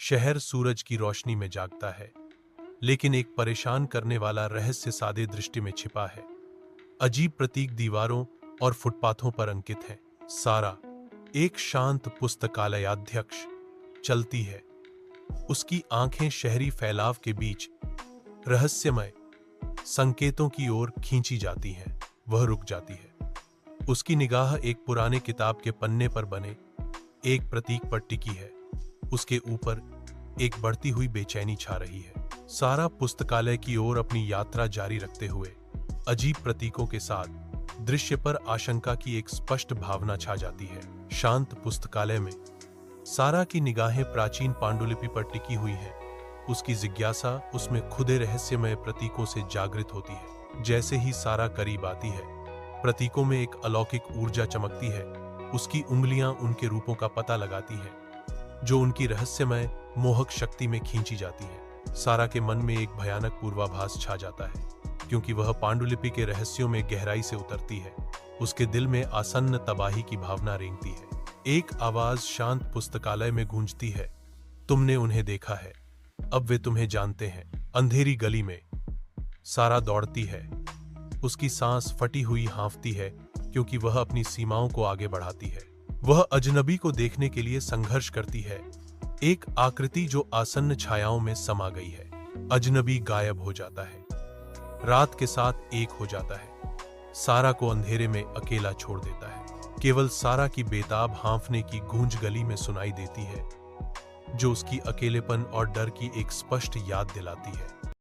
शहर सूरज की रोशनी में जागता है, लेकिन एक परेशान करने वाला रहस्य सादे दृष्टि में छिपा है। अजीब प्रतीक दीवारों और फुटपाथों पर अंकित हैं। सारा, एक शांत पुस्तकालयाध्यक्ष, चलती है। उसकी आंखें शहरी फैलाव के बीच रहस्यमय संकेतों की ओर खींची जाती हैं। वह रुक जाती है। उसकी निगाह एक पुराने किताब के पन्ने पर बने एक प्रतीक पर टिकी है। उसके ऊपर एक बढ़ती हुई बेचैनी छा रही है। सारा पुस्तकालय की ओर अपनी यात्रा जारी रखते हुए अजीब प्रतीकों के साथ दृश्य पर आशंका की एक स्पष्ट भावना छा जाती है। शांत पुस्तकालय में सारा की निगाहें प्राचीन पांडुलिपि पर टिकी हुई हैं। उसकी जिज्ञासा उसमें खुदे रहस्यमय प्रतीकों से जागृत होती है। जैसे ही सारा करीब आती है, प्रतीकों में एक अलौकिक ऊर्जा चमकती है। उसकी उंगलियां उनके रूपों का पता लगाती हैं, जो उनकी रहस्यमय मोहक शक्ति में खींची जाती है। सारा के मन में एक भयानक पूर्वाभास छा जाता है, क्योंकि वह पांडुलिपि के रहस्यों में गहराई से उतरती है। उसके दिल में आसन्न तबाही की भावना रेंगती है। एक आवाज शांत पुस्तकालय में गूंजती है, तुमने उन्हें देखा है, अब वे तुम्हें जानते हैं। अंधेरी गली में सारा दौड़ती है। उसकी सांस फटी हुई हांफती है, क्योंकि वह अपनी सीमाओं को आगे बढ़ाती है। वह अजनबी को देखने के लिए संघर्ष करती है, एक आकृति जो आसन्न छायाओं में समा गई है। अजनबी गायब हो जाता है, रात के साथ एक हो जाता है, सारा को अंधेरे में अकेला छोड़ देता है। केवल सारा की बेताब हांफने की गूंज गली में सुनाई देती है, जो उसकी अकेलेपन और डर की एक स्पष्ट याद दिलाती है।